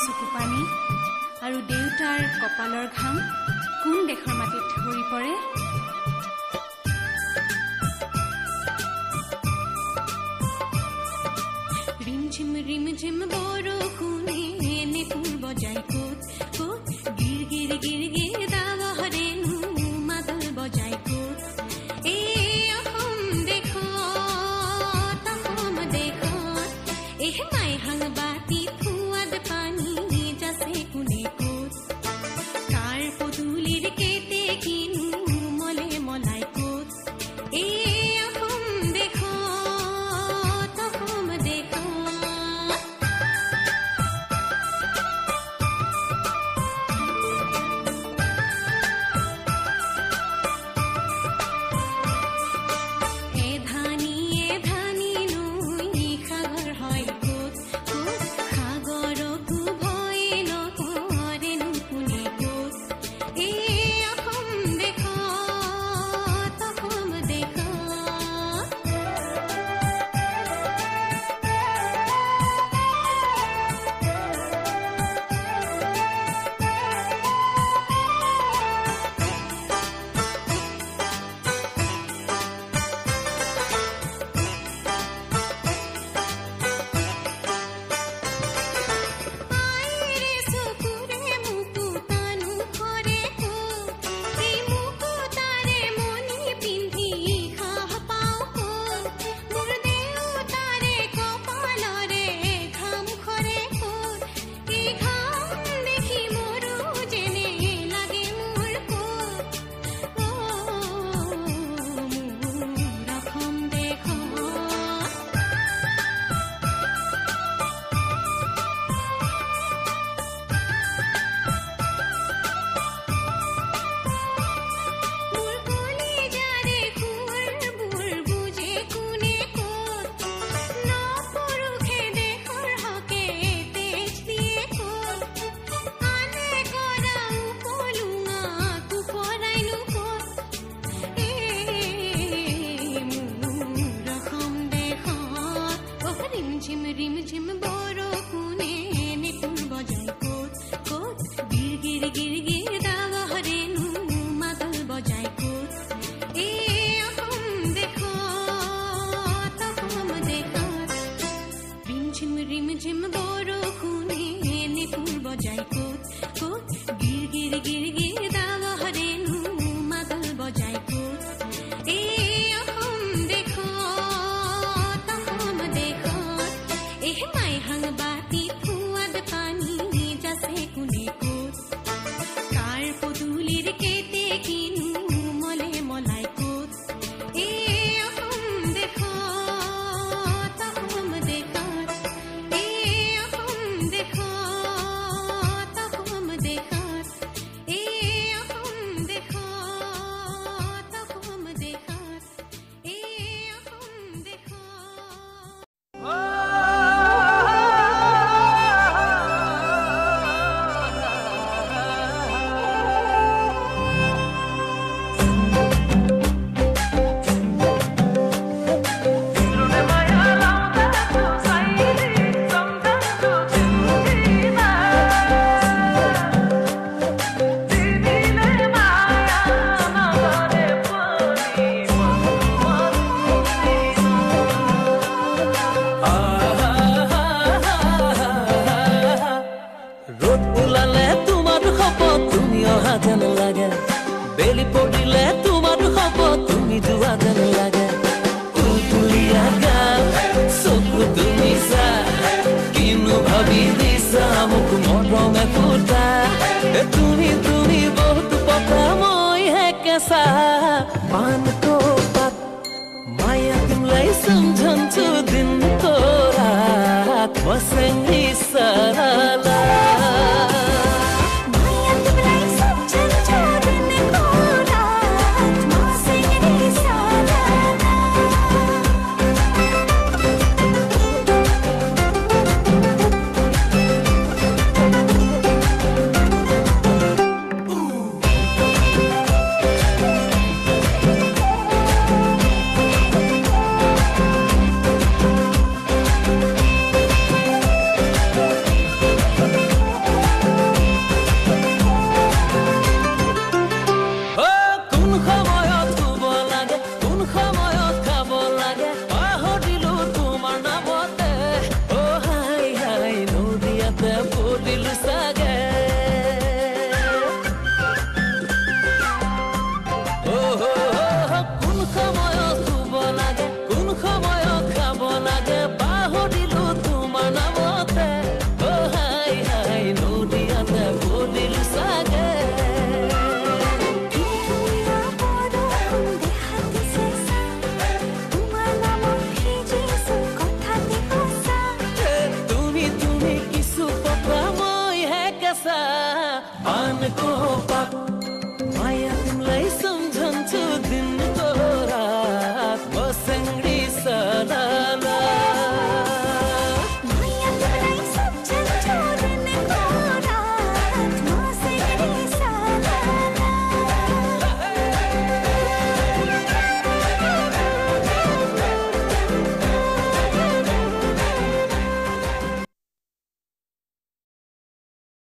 চকুপানী আৰু দেউতাৰ কপালৰ ঘাম কোন দেশৰ মাটিত ধৰি পৰে। ৰিমঝিম ৰিমঝিম বৰষুণে নেপুৰ বজাই ক'ত ক'ত গিৰ গিৰ গিৰ গিৰ দাৱহৰেনো মাদল বজাই ক'ত। এই অসম দেশত এহ মাই হাংবাতি ফুৱাদ পানী যাছে কোনে ক'ত। কাৰ পদূলিৰ কেতে কিনো মলে মলাই ক'ত। এই অসম দেশত ওলালে তোমাৰ শপত তুমি অহা যেন লাগে বেলি পৰিলে তোমাৰ শপত তুমি যোৱা যেন লাগে তুলিয়া গাল চকু তুমি চা কিনো ভাবি দিছা মোক মৰমে ফুটা তুমি তুমি বহুত পতা মই হে কেঁচা पान को पत माया तिमलाई सम्झन्छु दिन को रात बसेंगी सरला माया तिमलाई सम्झन्छु दिन को रात बसेंगी सरला पान को